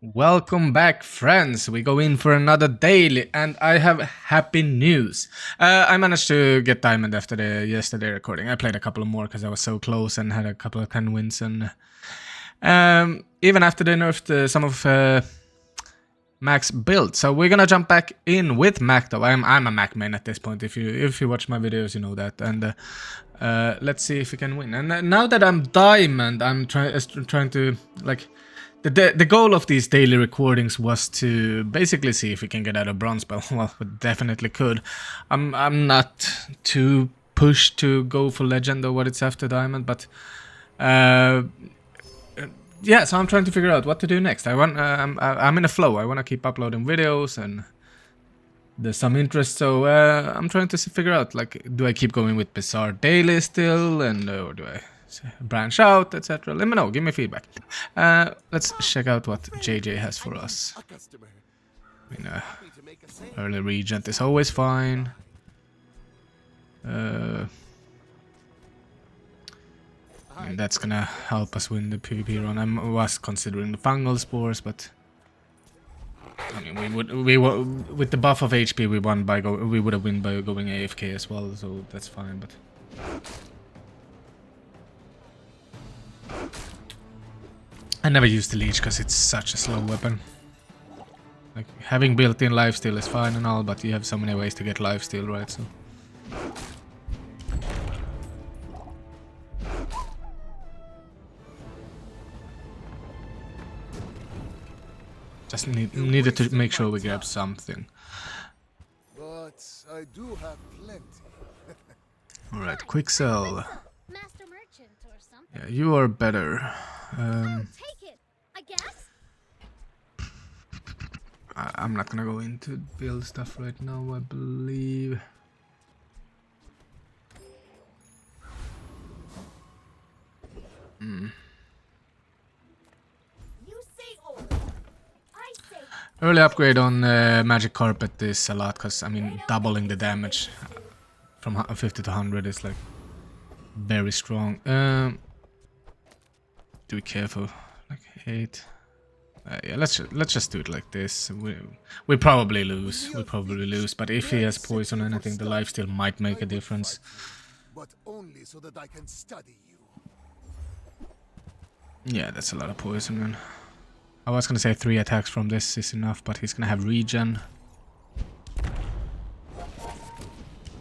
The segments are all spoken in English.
Welcome back, friends. We go in for another daily, and I have happy news. I managed to get diamond after the yesterday recording. I played a couple more because I was so close and had a couple of 10 wins. And even after they nerfed some of Mac's build, so we're gonna jump back in with Mac. Though I'm a Mac main at this point. If you watch my videos, you know that. And let's see if we can win. And now that I'm diamond, I'm trying to like. The goal of these daily recordings was to basically see if we can get out of bronze, but well, we definitely could. I'm not too pushed to go for legend or what it's after diamond, but yeah. So I'm trying to figure out what to do next. I'm in a flow. I want to keep uploading videos and there's some interest. So I'm trying to figure out, like, do I keep going with Bazaar Daily still, and or do I branch out, etc. Let me know, give me feedback. Let's check out what JJ has for us. I mean, early regent is always fine. I mean, that's gonna help us win the PvP run. I was considering the fungal spores, but I mean, we with the buff of HP, we would have won by going AFK as well, so that's fine. But I never use the leech because it's such a slow weapon. Like, having built-in lifesteal is fine and all, but you have so many ways to get lifesteal, right? So just needed to make sure we grab something. But I do have plenty. All right, quick sell. Master merchant or something. Yeah, you are better. I'll take it, I guess. I'm not gonna go into build stuff right now, I believe. You say over. I say Early upgrade on magic carpet is a lot, because I mean, doubling the damage from 50 to 100 is like very strong. Do be careful, like 8. Yeah, let's just do it like this. We probably lose. We probably lose. But if he has poison or anything, the lifesteal might make a difference. But only so that I can study you. Yeah, that's a lot of poison, man. I was gonna say 3 attacks from this is enough, but he's gonna have regen.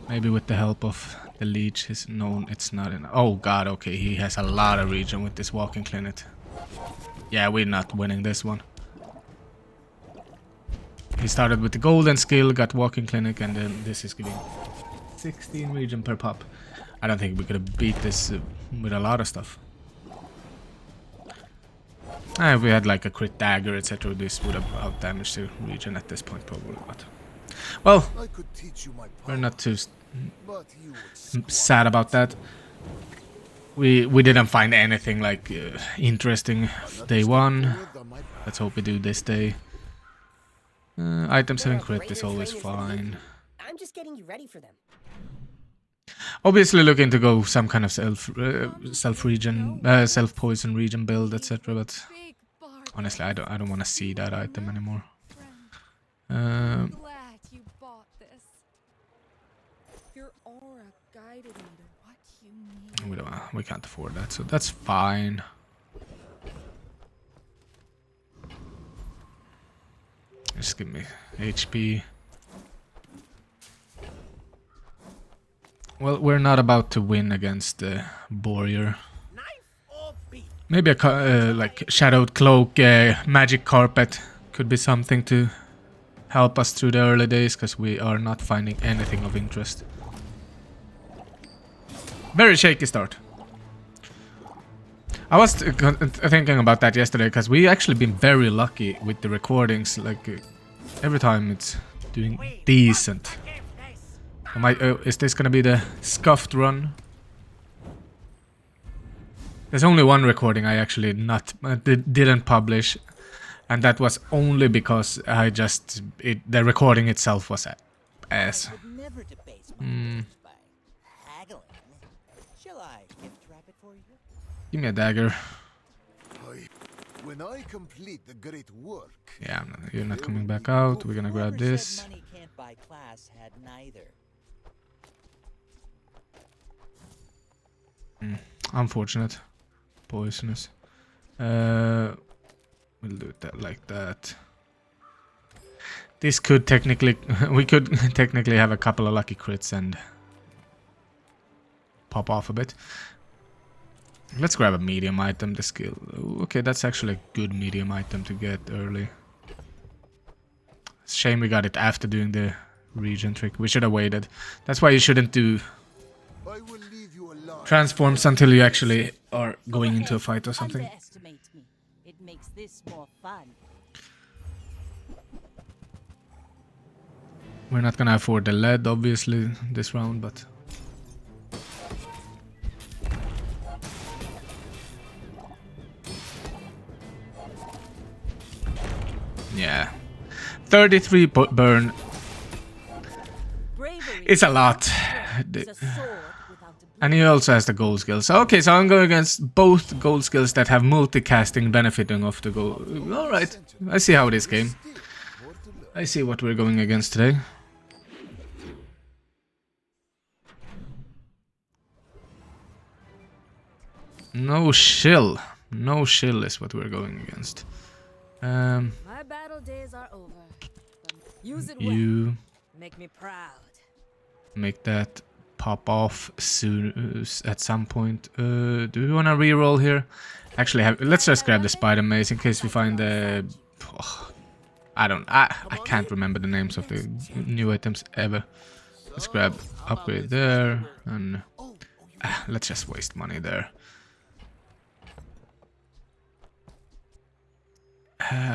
Maybe with the help of the leech. No, it's not enough. Oh god, okay, he has a lot of regen with this walking clinic. Yeah, we're not winning this one. He started with the golden skill, got walking clinic, and then this is giving 16 regen per pop. I don't think we could have beat this with a lot of stuff. If we had like a crit dagger, etc., this would have outdamaged the regen at this point, probably. But well, I could teach you my we're not too but you would sad about that. We didn't find anything like interesting day one. Let's hope we do this day. Item 7 crit is always fine. I'm just getting you ready for them. Obviously looking to go some kind of self poison regen build, etc. But honestly, I don't want to see that item anymore. Glad you bought this. Your aura guided me to what you need. We can't afford that, so that's fine. Just give me HP. Well, we're not about to win against the warrior. Maybe a like shadowed cloak, magic carpet could be something to help us through the early days, because we are not finding anything of interest. Very shaky start. I was thinking about that yesterday, because we actually been very lucky with the recordings. Like every time it's doing decent. Is this gonna be the scuffed run? There's only one recording I actually didn't publish, and that was only because the recording itself was ass. Never debase my by haggling. Shall I gift wrap it for you? Give me a dagger. When I complete the great work, Yeah, you're not coming back out. We're gonna grab Whoever this. said money can't buy class had neither. Unfortunate. Poisonous. We'll do that like that. This could technically... we could technically have a couple of lucky crits and pop off a bit. Let's grab a medium item, the skill. Okay, that's actually a good medium item to get early. Shame we got it after doing the regen trick. We should have waited. That's why you shouldn't do I will leave you alone. transforms until you actually are going into a fight or something. Underestimate me. It makes this more fun. We're not gonna afford the lead, obviously, this round, but... yeah. 33 burn. Bravery It's a lot. is a sword without a And he also has the gold skills. Okay, so I'm going against both gold skills that have multicasting benefiting off the gold. Alright, I see how it is, game. I see what we're going against today. No shill. No shill is what we're going against. My battle days are over. Use it well. You Make me proud. make that pop off soon at some point. Do we want to reroll here? Actually, let's just grab the spider mace in case we find the... I can't remember the names of the new items ever. Let's grab upgrade there and let's just waste money there.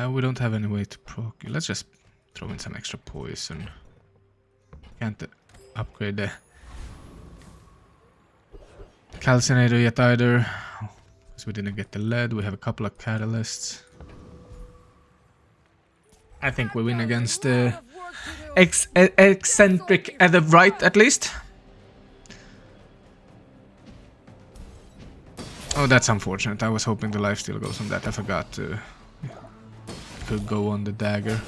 We don't have any way to proc. Let's just throw in some extra poison. Can't upgrade the calcinator yet either, because we didn't get the lead. We have a couple of catalysts. I think we win against the eccentric at the right, at least. Oh, that's unfortunate. I was hoping the life steal goes on that. I forgot to... could go on the dagger.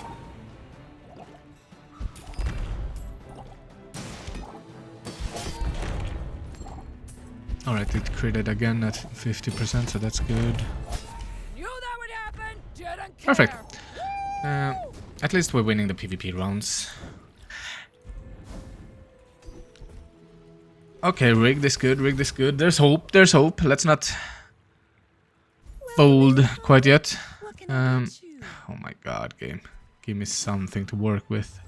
Alright, it critted again at 50%, so that's good. Knew that would happen. Didn't care. Perfect. At least we're winning the PvP rounds. Okay, rig this good, rig this good. There's hope, there's hope. Let's not fold quite yet. Oh my god, game. Give me something to work with.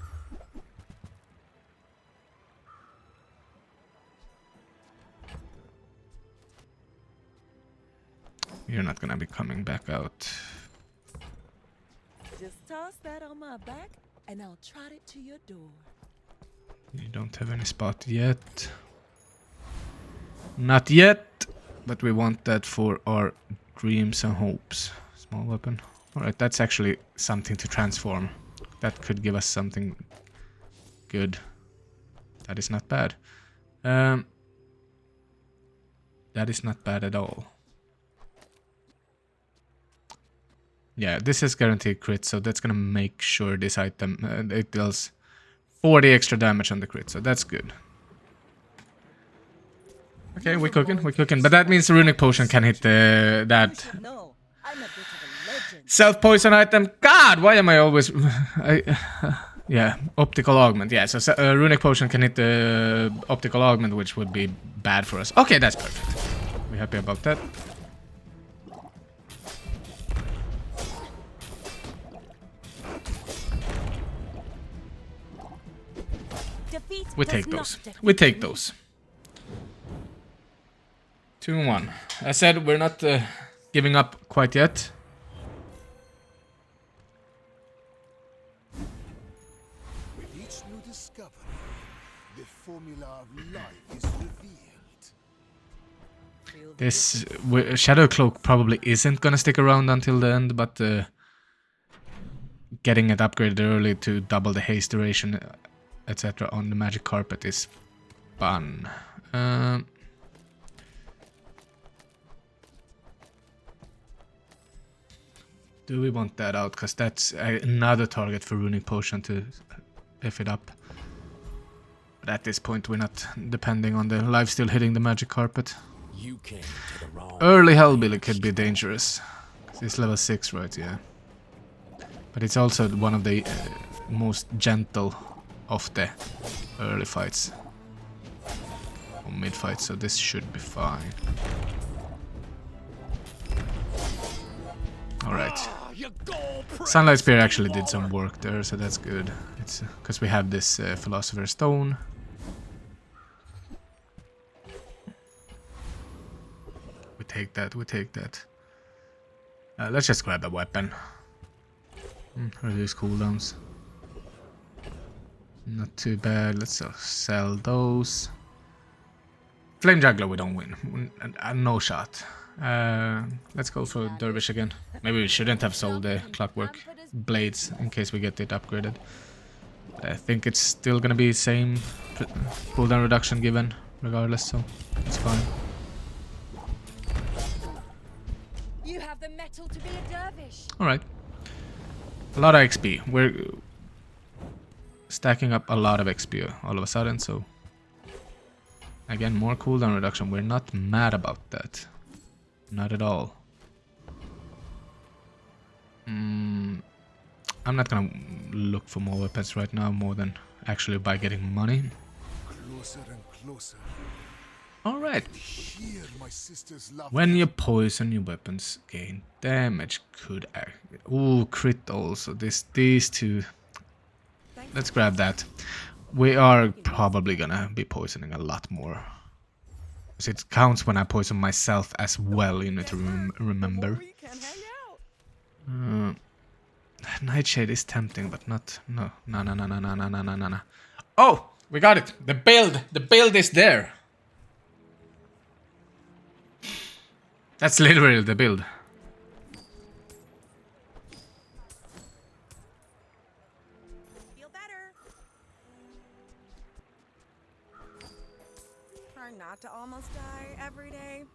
You're not gonna be coming back out. Just toss that on my back and I'll trot it to your door. You don't have any spot yet. Not yet, but we want that for our dreams and hopes. Small weapon. Alright, that's actually something to transform. That could give us something good. That is not bad. That is not bad at all. Yeah, this is guaranteed crit, so that's gonna make sure this item it deals 40 extra damage on the crit, so that's good. Okay, we're cooking, but that means the runic potion can hit that No, I'm a bit of a legend. self-poison item. God, why am I always... yeah, optical augment. Yeah, so runic potion can hit the optical augment, which would be bad for us. Okay, that's perfect. We're happy about that. Defeat We does take not those. defeat We take me. those. 2-1. I said we're not giving up quite yet. with each new discovery, the formula of life is revealed. This Shadow Cloak probably isn't gonna stick around until the end, but getting it upgraded early to double the haste duration, etc. on the magic carpet is fun. Do we want that out? Because that's another target for Runic Potion to F it up. But at this point, we're not depending on the life still hitting the magic carpet. You came to the wrong. Early Hellbilly could be dangerous. It's level 6, right? Yeah. But it's also one of the most gentle of the early fights. Or mid fights, so this should be fine. Alright. Sunlight Spear actually did some work there, so that's good. It's because we have this Philosopher's Stone. We take that, we take that. Let's just grab a weapon. Reduce cooldowns. Not too bad, let's sell those. Flame Juggler we don't win, no shot. Let's go for Dervish again. Maybe we shouldn't have sold the Clockwork Blades in case we get it upgraded. I think it's still gonna be same cooldown reduction given regardless, so it's fine. You have the metal to be a dervish. Alright. A lot of XP. We're stacking up a lot of XP all of a sudden, so again, more cooldown reduction. We're not mad about that. Not at all. I'm not gonna look for more weapons right now, more than actually by getting money. Closer and closer. Alright. Hear my sister's laughter. When you poison, your weapons gain damage. Could act. Ooh, crit also. These two. Let's grab that. We are probably gonna be poisoning a lot more. So it counts when I poison myself as well, you need to remember. Nightshade is tempting, but not... No. No. Oh! We got it! The build is there! That's literally the build. Feel better. Try not to almost die every day.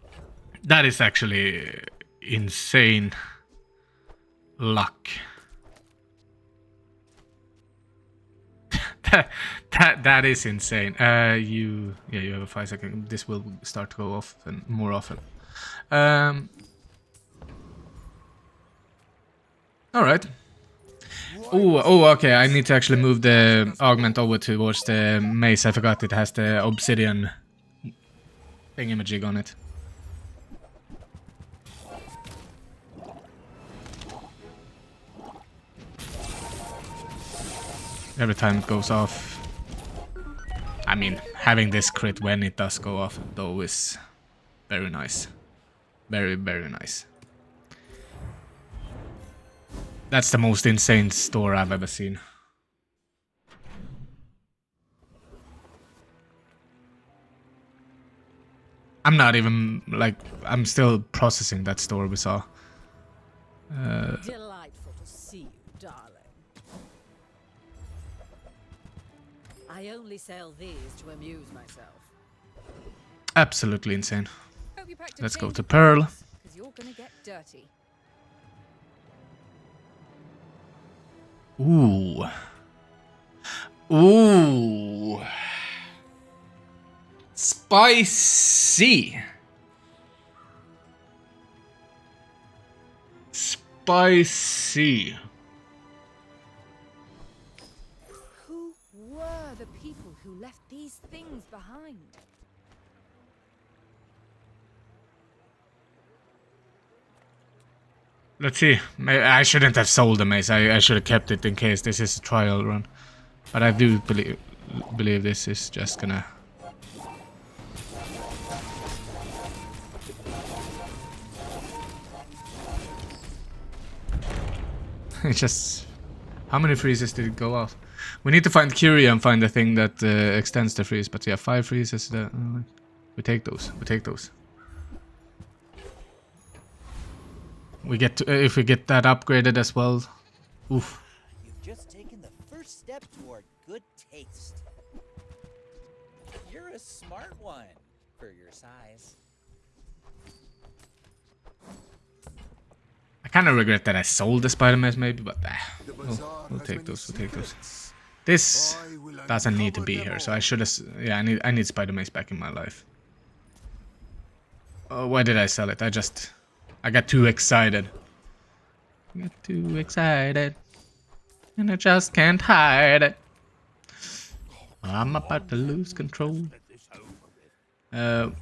That is actually insane luck. that is insane. You have a 5-second. This will start to go off and more often. All right. Oh, okay. I need to actually move the augment over towards the mace. I forgot it has the obsidian thingamajig on it. Every time it goes off. I mean, having this crit when it does go off, though, is very nice. Very, very nice. That's the most insane store I've ever seen. I'm not even, like, I'm still processing that store we saw. Delightful to see you, darling. I only sell these to amuse myself. Absolutely insane. Hope you packed a Let's go change to of Pearl. clothes, 'cause you're gonna get dirty. Ooh. Ooh. Spicy. Spicy. Who were the people who left these things behind? Let's see. I shouldn't have sold the mace. I should have kept it in case this is a trial run. But I do believe this is just gonna... It's just... How many freezes did it go off? We need to find Curia and find the thing that extends the freeze. But yeah, 5 freezes. We take those. We take those. We get to, if we get that upgraded as well. Oof. You've just taken the first step toward good taste. You're a smart one for your size. kind of regret that I sold the Spider-Man maybe, but The we'll bazaar has take many those. We'll take those. secrets. This I will doesn't need to uncover be them here, so all. I should have. Yeah, I need Spider-Man back in my life. Oh, why did I sell it? I got too excited. I got too excited, and I just can't hide it. I'm about to lose control. Happy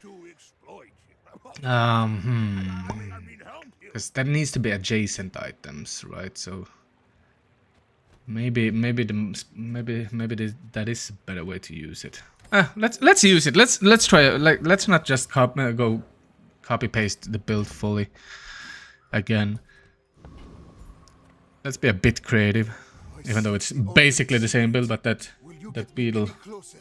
to exploit you. I mean, help you. Because that needs to be adjacent items, right? So maybe that is a better way to use it. Let's use it. Let's try it. Like, let's not just copy paste the build fully again. Let's be a bit creative, even though it's basically the same build, but that beetle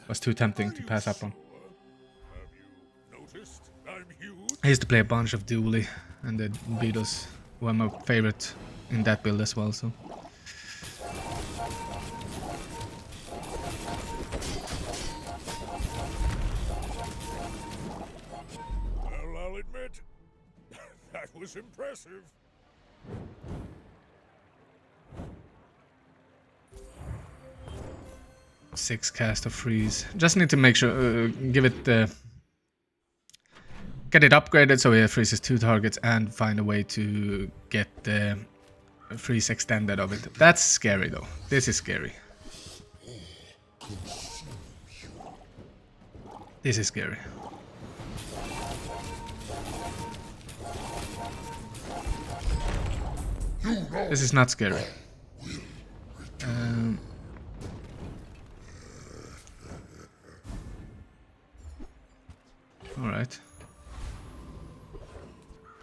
was too tempting to pass up on. Have you noticed I'm huge? I used to play a bunch of Dooley, and the beetles were my favorite in that build as well. So Well, I'll admit, that was impressive. six cast of freeze. Just need to make sure, get it upgraded so it freezes 2 targets and find a way to get the freeze extended of it. That's scary though. This is scary. This is scary. This is not scary. All right.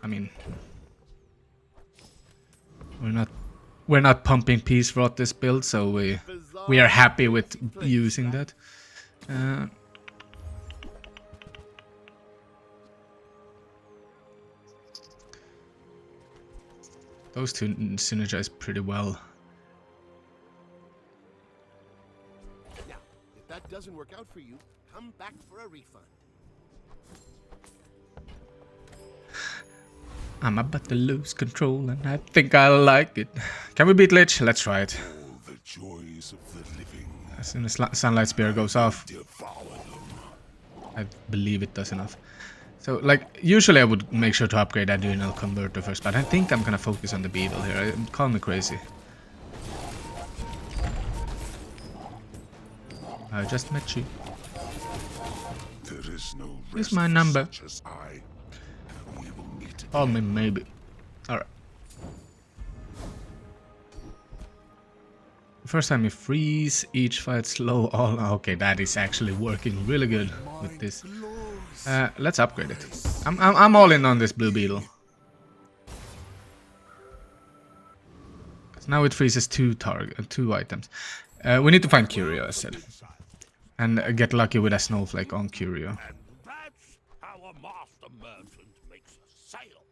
I mean, we're not pumping peace rot this build, so we are happy with using that. Those two synergize pretty well. Now, if that doesn't work out for you, come back for a refund. I'm about to lose control and I think I like it. Can we beat Lich? Let's try it. All the joys of the living. As soon as Sunlight Spear goes off, Devour them. I believe it does enough. So, like, usually I would make sure to upgrade Adrenal Converter first, but I think I'm gonna focus on the Beetle here. Call me crazy. I just met you. There is no Here's my number. such as I. We will meet Call me maybe. Alright. First time you freeze, each fight slow all. Okay, that is actually working really good with this. Let's upgrade it. I'm all in on this blue beetle. 'Cause now it freezes 2 items. We need to find Curio, I said, and get lucky with a snowflake on Curio. And that's how a master merchant makes a sale.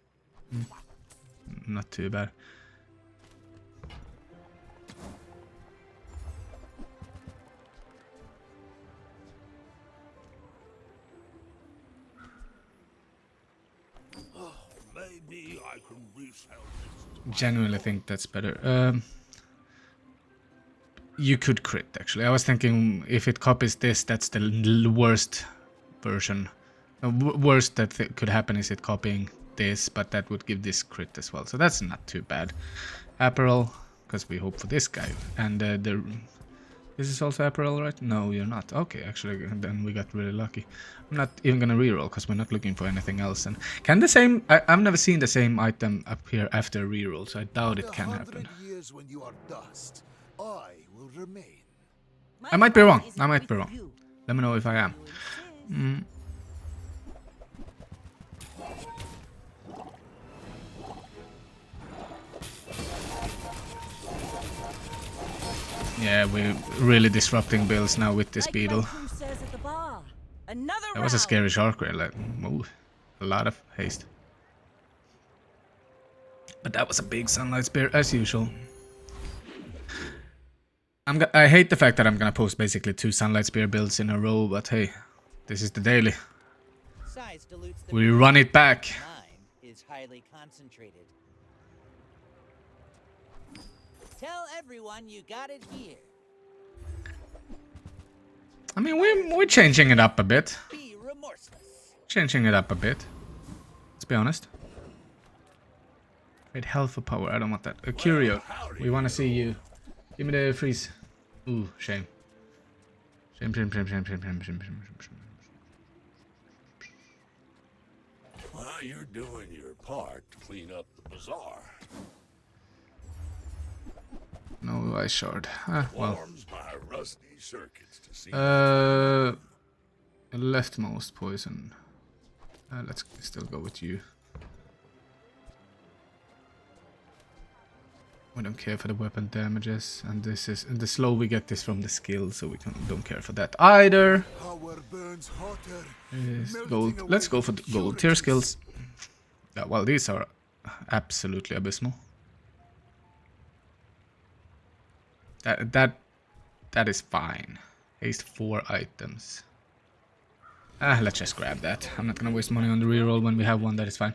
Not too bad. Maybe I can resell this. Genuinely think that's better. You could crit, actually. I was thinking if it copies this, that's the worst version. Worst that could happen is it copying this, but that would give this crit as well. So that's not too bad. Apparel, because we hope for this guy. And this is also apparel, right? No, you're not. Okay, actually, then we got really lucky. I'm not even gonna reroll because we're not looking for anything else. And can the same? I've never seen the same item appear after reroll, so I doubt it can happen. 100 years when you are dust, I will remain. I might be wrong. I might be wrong. Let me know if I am. Yeah, we're really disrupting builds now with this beetle. That was a scary shark rail. Like, ooh, a lot of haste. But that was a big Sunlight Spear as usual. I hate the fact that I'm gonna post basically 2 Sunlight Spear builds in a row, but hey, this is the daily. size dilutes the We power. run it back. Mine is highly concentrated. Tell everyone you got it here. I mean, we're changing it up a bit. Be remorseless. Changing it up a bit. Let's be honest. Trade health for power. I don't want that. Curio. We want to see you. Give me the freeze. Ooh, shame. Shame. Well, you're doing your part to clean up the bazaar. No ice shard. Ah, well. Warms my rusty circuits to see. Leftmost poison. Let's still go with you. We don't care for the weapon damages, and this is the slow. We get this from the skill, so we don't care for that either. Power burns hotter. Yes, melting gold. away Let's go for the gold tier impurities. skills. Yeah, well, these are absolutely abysmal. That is fine. Haste 4 items. Let's just grab that. I'm not gonna waste money on the reroll when we have one that is fine.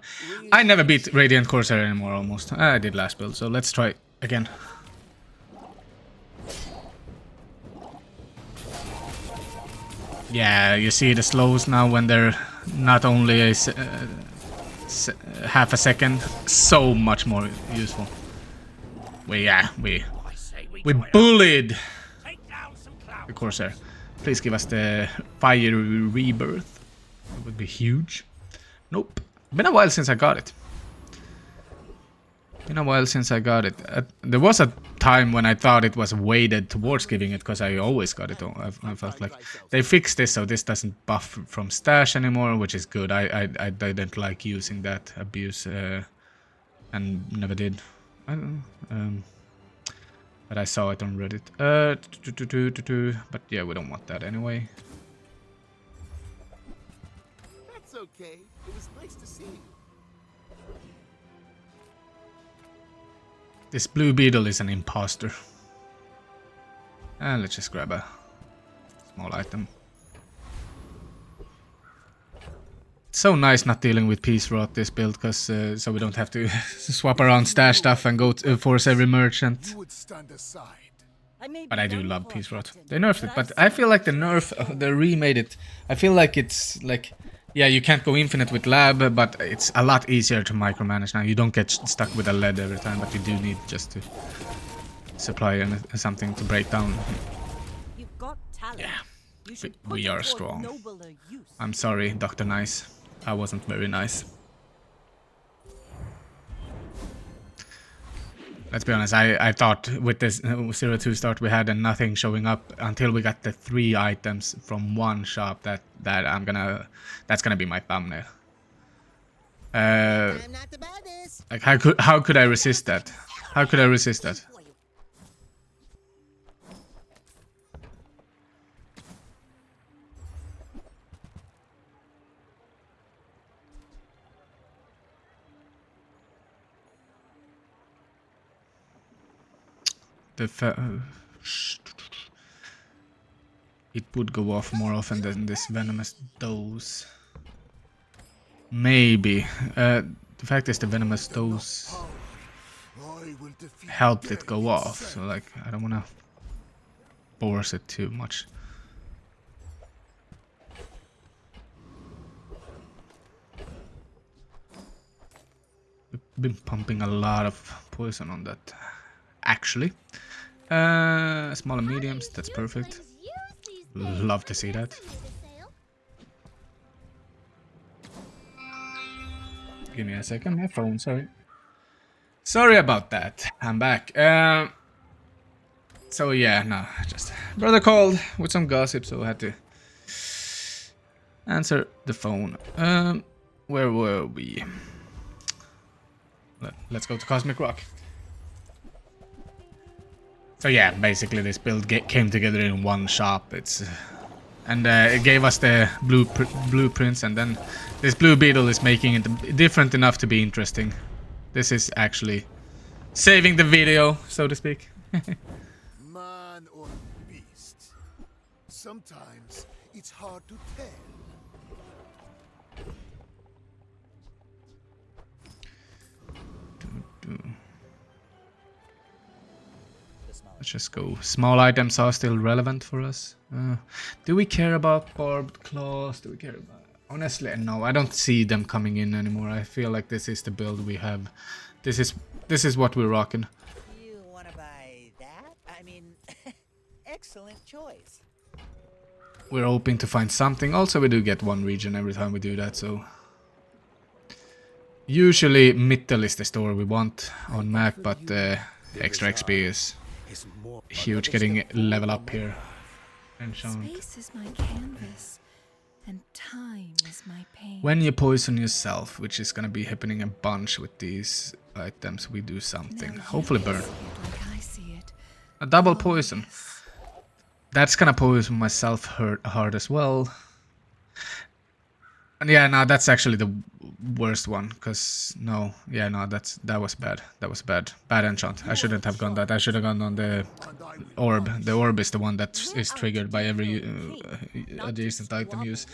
I never beat Radiant Corsair anymore almost. I did last build, so let's try again. Yeah, you see the slows now when they're not only a half a second, so much more useful. We bullied Take down some clouds. the Corsair. Please give us the fire rebirth. It would be huge. Nope. Been a while since I got it. There was a time when I thought it was weighted towards giving it, because I always got it. I felt like they fixed this so this doesn't buff from stash anymore, which is good. I didn't like using that abuse and never did. I don't know. But I saw it on Reddit. But yeah, we don't want that anyway. That's okay. It was nice to see you. This blue beetle is an imposter. Let's just grab a small item. It's so nice not dealing with Peace Rot this build, because so we don't have to swap around stash stuff and go force every merchant. You would stand aside. But I do love Peace Rot. They nerfed it, but I feel like the nerf, they remade it. I feel like it's like, yeah, you can't go infinite with lab, but it's a lot easier to micromanage now. You don't get stuck with a lead every time, but you do need just to supply something to break down. You've got talent. Yeah, You should we put it are towards strong. nobler use. I'm sorry, Dr. Nice. I wasn't very nice. Let's be honest, I thought with this 0-2 start we had and nothing showing up until we got the 3 items from one shop that's gonna be my thumbnail. I'm not to buy this. Like how could I resist that? How could I resist that? It would go off more often than this venomous dose. Maybe. The fact is the venomous dose I will defeat helped it death go off, itself. so like I don't wanna force it too much. We've been pumping a lot of poison on that, actually. Small and mediums, that's perfect. Love to see that. Give me a second, my phone, sorry. Sorry about that, I'm back. So yeah, no, just brother called with some gossip, so I had to answer the phone. Where were we? Let's go to Cosmic Rock. So yeah, basically this build came together in one shop. And it gave us the blueprints, and then this blue beetle is making it different enough to be interesting. This is actually saving the video, so to speak. Man or beast. Sometimes it's hard to tell. The Let's smaller just go. Small items are still relevant for us. Do we care about barbed claws? Do we care about... Honestly, no. I don't see them coming in anymore. I feel like this is the build we have. This is what we're rocking. You want to buy that? I mean, excellent choice. We're hoping to find something. Also, we do get one region every time we do that, so... Usually, Mittel is the store we want on Mac, but extra XP is huge getting level up here. Enchant. Space is my canvas, and time is my pain. When you poison yourself, which is gonna be happening a bunch with these items, we do something. Hopefully burn. Like I see it. A double poison. That's gonna poison myself hard as well. And yeah, no, that's actually the worst one, cause no, yeah, no, that was bad. That was bad. Bad enchant. I shouldn't have gone that. I should have gone on the orb. The orb is the one that is triggered by every adjacent item use.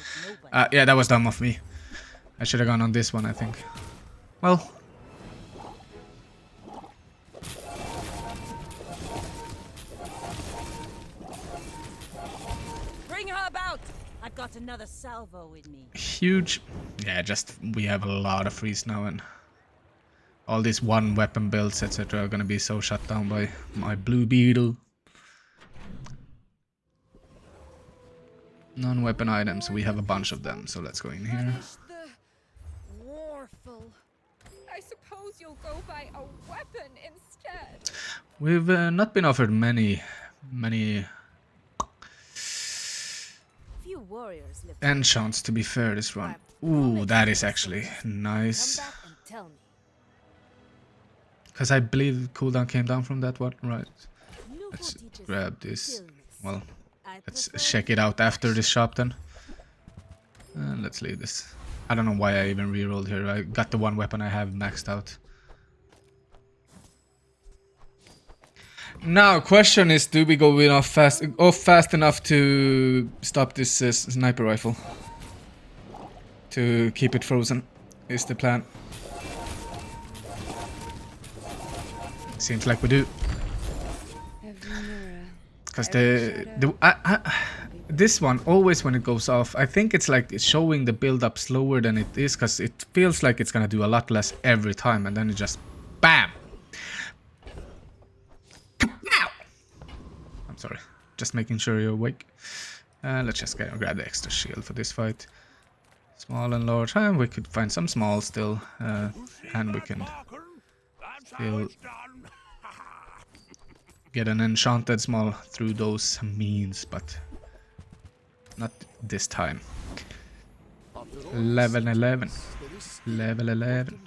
Yeah, that was dumb of me. I should have gone on this one, I think. Well. Bring her about! I've got another salvo in me. Huge. Yeah, just we have a lot of freeze now, and all these one weapon builds, etc. are gonna be so shut down by my blue beetle. Non-weapon items, we have a bunch of them, so let's go in here. The warful. I suppose you'll go buy a weapon instead. We've not been offered many Few warriors live. enchants, to be fair, this run. Ooh, that is actually nice. Come back and tell me. Because I believe cooldown came down from that one, right? Lupo Let's teaches grab this. stillness. Well, I let's prefer check it out after this shop then. Let's leave this. I don't know why I even rerolled here. I got the one weapon I have maxed out. Now, question is, do we go off fast enough to stop this sniper rifle? To keep it frozen, is the plan. Seems like we do. Because this one, always when it goes off, I think it's like it's showing the build up slower than it is, because it feels like it's gonna do a lot less every time, and then it just BAM! I'm sorry, just making sure you're awake. Let's just grab the extra shield for this fight. Small and large, and we could find some small still, and we can still get an enchanted small through those means, but not this time. Level 11. Level 11.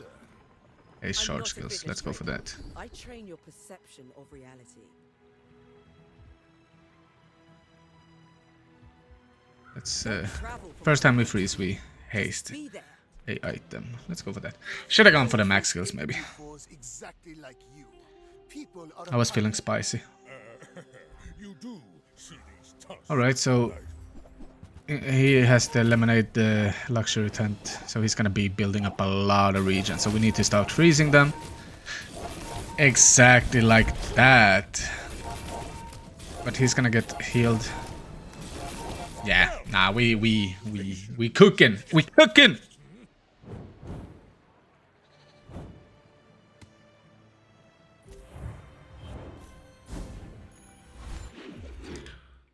Ace shard skills, let's go for that. I train your perception of reality. Let's first time we freeze, we haste Be there. a item. Let's go for that. Should have gone for the max skills maybe. Was exactly like you. People are I was feeling spicy. You do see these tusks. Alright, so he has the lemonade luxury tent, so he's gonna be building up a lot of regions, so we need to start freezing them. Exactly like that. But he's gonna get healed. Yeah, nah, we cooking. We cooking.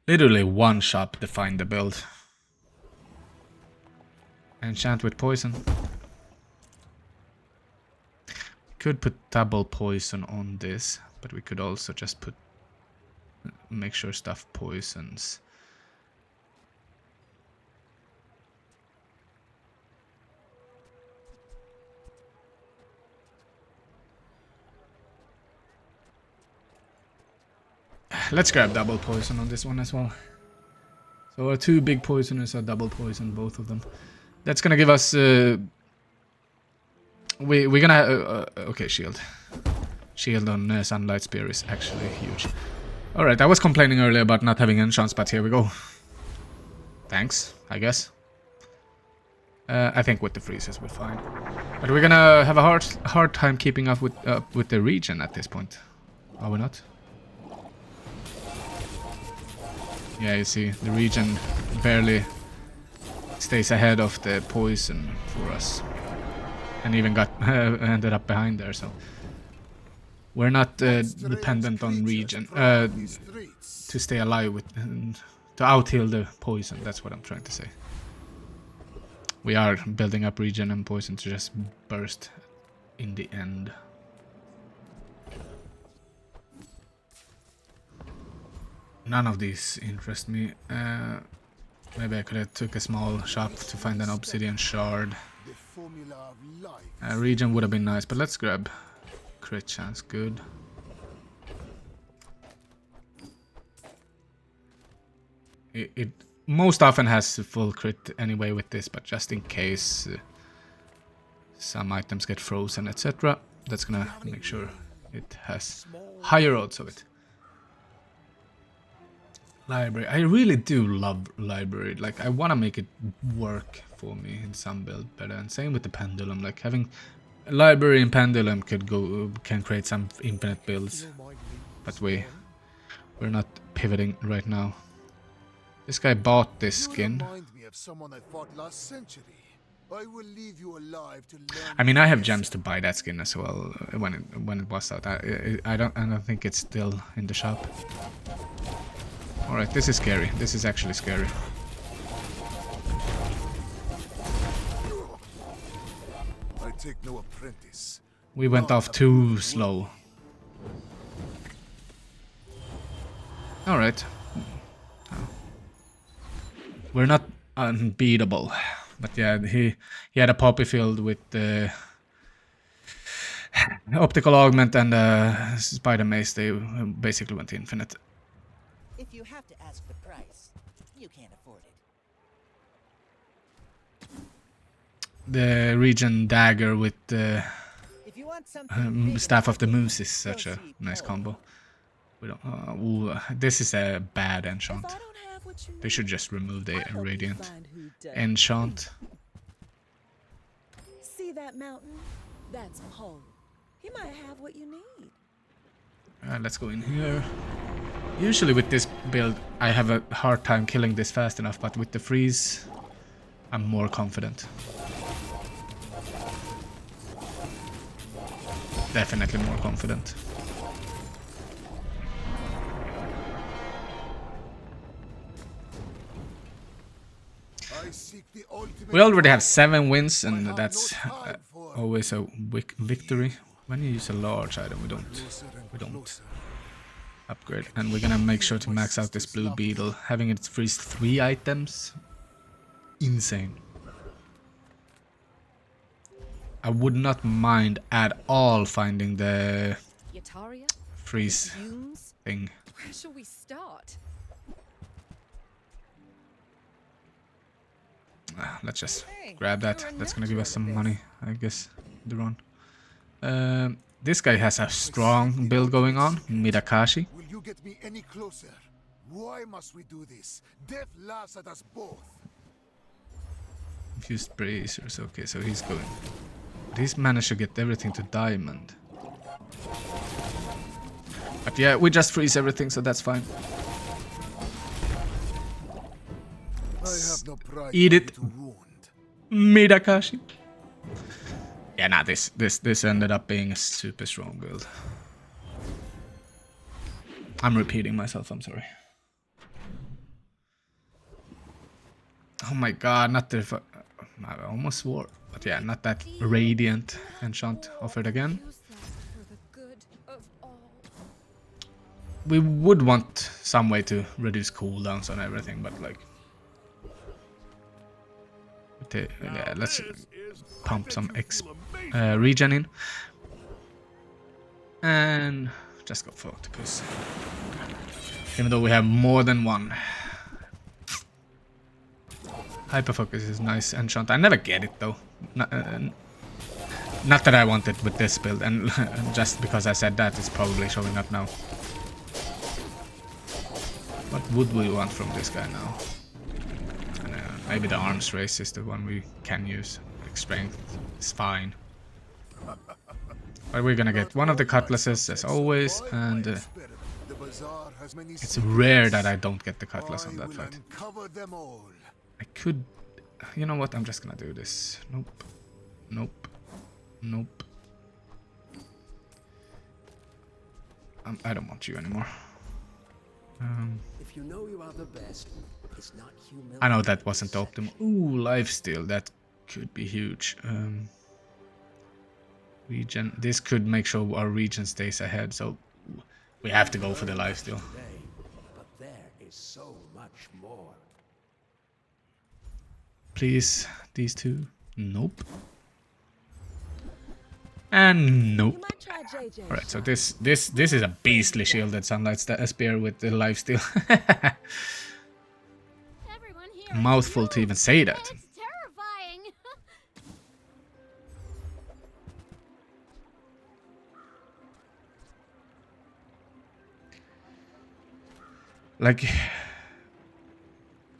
Literally one shop defined the build. Enchant with poison. Could put double poison on this, but we could also just put make sure stuff poisons. Let's grab double poison on this one as well. So our two big poisoners are double poison, both of them. That's gonna give us. We're gonna. Okay, shield. Shield on Sunlight Spear is actually huge. Alright, I was complaining earlier about not having enchants, but here we go. Thanks, I guess. I think with the freezes we're fine. But we're gonna have a hard time keeping up with the region at this point. Are we not? Yeah, you see, the region barely stays ahead of the poison for us. And even got ended up behind there, so... We're not dependent on region to stay alive with... to out-heal the poison, that's what I'm trying to say. We are building up region and poison to just burst in the end. None of these interest me. Maybe I could have took a small shop to find an obsidian shard. Region would have been nice, but let's grab crit chance. Good. It most often has full crit anyway with this, but just in case some items get frozen, etc. That's gonna make sure it has higher odds of it. Library. I really do love library. Like, I want to make it work for me in some build better. And same with the pendulum. Like, having a library and pendulum can create some infinite builds. But we're not pivoting right now. This guy bought this skin. I mean, I have gems to buy that skin as well when it was out. I don't think it's still in the shop. Alright, this is scary. This is actually scary. I take no apprentice. We went off too slow. Alright. We're not unbeatable. But yeah, he had a poppy field with the optical augment and spider mace. They basically went infinite. If you have to ask the price, you can't afford it. The region dagger with the If you want something staff of the moose is such a nice combo. We don't. Ooh, this is a bad enchant. They should just remove the radiant enchant. See that mountain? That's Paul. He might have what you need. Let's go in here. Usually with this build, I have a hard time killing this fast enough, but with the freeze, I'm more confident. Definitely more confident. We already have 7 wins, and that's always a victory. When you use a large item, we don't upgrade, and we're gonna make sure to max out this blue beetle. Having it freeze 3 items, insane. I would not mind at all finding the freeze thing. Where shall we start? Let's just grab that. That's gonna give us some money, I guess, the run. This guy has a strong build going on, Midakashi. Will you get me any closer? Why must we do this? Death laughs at us both. Infused bracers, okay, so he's going. But he's managed to get everything to diamond. But yeah, we just freeze everything, so that's fine. I have no pride Eat it, to wound. Midakashi. Yeah, nah, this ended up being a super strong build. I'm repeating myself, I'm sorry. Oh my god, not the... I almost swore. But yeah, not that radiant enchant offered again. We would want some way to reduce cooldowns on everything, but like... yeah, let's pump some regen in. And just go for octopus. Even though we have more than one. Hyperfocus is nice enchant. I never get it though. Not that I want it with this build, and just because I said that, it's probably showing up now. What would we want from this guy now? Maybe the arms race is the one we can use. Like strength is fine. But we're gonna get one of the cutlasses as always, and The bazaar has many it's rare that I don't get the cutlass on I that will fight. uncover them all. I could... You know what? I'm just gonna do this. Nope. Nope. Nope. I don't want you anymore. If you know you are the best, it's not humility. I know that wasn't the optimal. Ooh, lifesteal. That could be huge. Region. This could make sure our region stays ahead, so we have to go for the lifesteal. Today, but there is so much more. Please, these two. Nope. And nope. You might try JJ. Alright, so this is a beastly shielded sunlight spear with the lifesteal. Everyone here. Mouthful to even say that. It's terrifying. Like,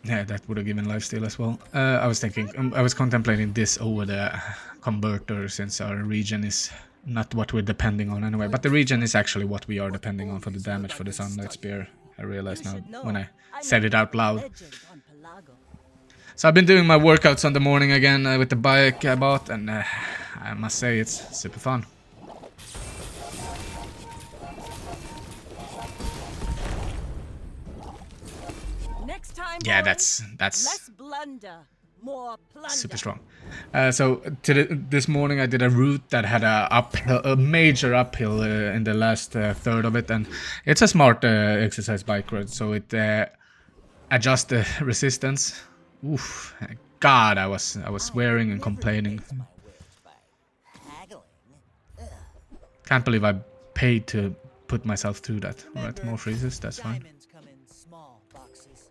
yeah, that would have given lifesteal as well. I was thinking, I was contemplating this over the converter since our region is not what we're depending on anyway. But the region is actually what we are depending on for the damage for the sunlight spear. I realize now when I said it out loud. So I've been doing my workouts on the morning again with the bike I bought, and I must say it's super fun. Next time, Yeah, boys, that's less blunder, more plunder. super strong. So this morning I did a route that had a major uphill in the last third of it, and it's a smart exercise bike route, so it adjusts the resistance. Oof, God, I was swearing and complaining. Can't believe I paid to put myself through that. Alright, more freezes, that's fine. Diamonds come in small boxes.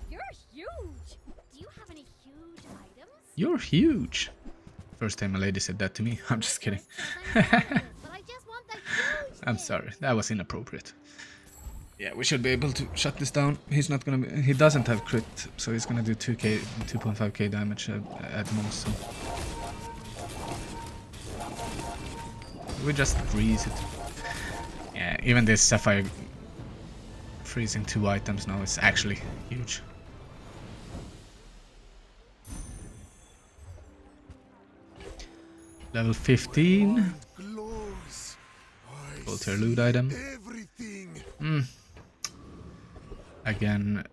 You're huge. Do you have any huge items? You're huge. First time a lady said that to me. I'm just kidding. But I just want the huge. I'm sorry, that was inappropriate. Yeah, we should be able to shut this down. He's not gonna be, he doesn't have crit, so he's gonna do 2.5k damage at most. So. We just freeze it. Yeah, even this Sapphire freezing 2 items now is actually huge. Level 15. Glows. I Go to a loot item. everything. Again,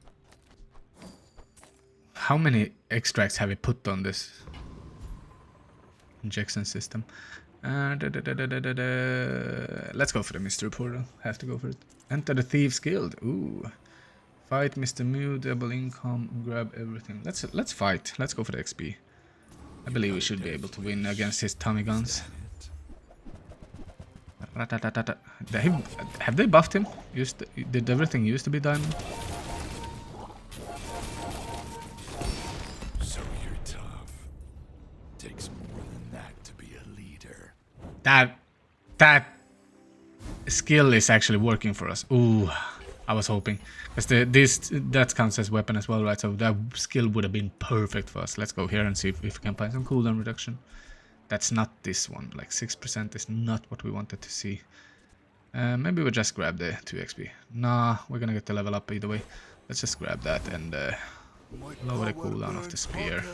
how many extracts have we put on this injection system? Let's go for the mystery portal. Have to go for it. Enter the Thieves Guild. Ooh. Fight Mr. Mew, double income, grab everything. Let's fight. Let's go for the XP. I believe we should be able to win against his Tommy guns. Have they buffed him? Did everything used to be diamond? So you're tough. Takes more than that to be a leader. That skill is actually working for us. Ooh, I was hoping. Because that counts as weapon as well, right? So that skill would have been perfect for us. Let's go here and see if we can find some cooldown reduction. That's not this one. Like 6% is not what we wanted to see. Maybe we'll just grab the 2 XP. Nah, we're gonna get the level up either way. Let's just grab that and lower the cooldown of the spear.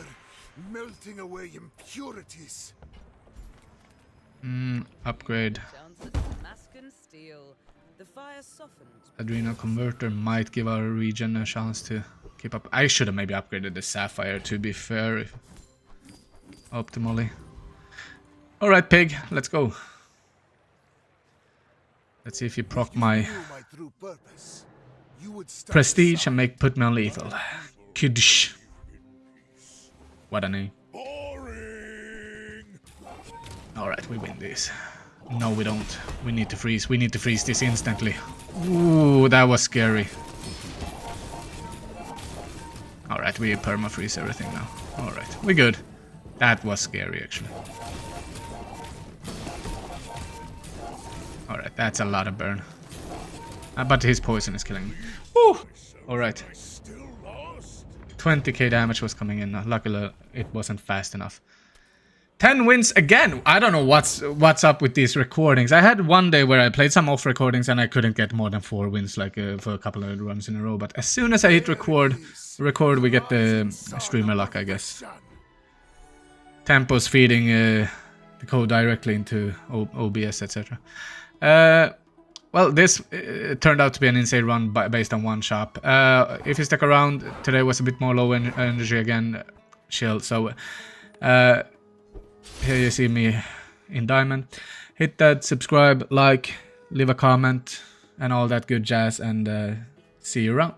Melting away impurities. Upgrade. The fire softens. Adrenal Converter might give our region a chance to keep up. I should have maybe upgraded the Sapphire, to be fair. Optimally. Alright, Pig, let's go. Let's see if you proc my true purpose. You would stand prestige aside. and put me on lethal. Kidsh. What a name. Boring. Alright, we win this. No, we don't. We need to freeze. We need to freeze this instantly. Ooh, that was scary. Alright, we perma-freeze everything now. Alright, we're good. That was scary, actually. Alright, that's a lot of burn. But his poison is killing me. Whew. Alright. I still lost. 20k damage was coming in. Luckily, it wasn't fast enough. 10 wins again. I don't know what's up with these recordings. I had one day where I played some off recordings and I couldn't get more than 4 wins like for a couple of runs in a row. But as soon as I hit record, we get the streamer luck, I guess. Tempo's feeding the code directly into OBS, etc. Well, this turned out to be an insane run based on one shop. If you stick around, today was a bit more low energy again, chill. So here you see me in diamond. Hit that subscribe, like, leave a comment, and all that good jazz, and see you around.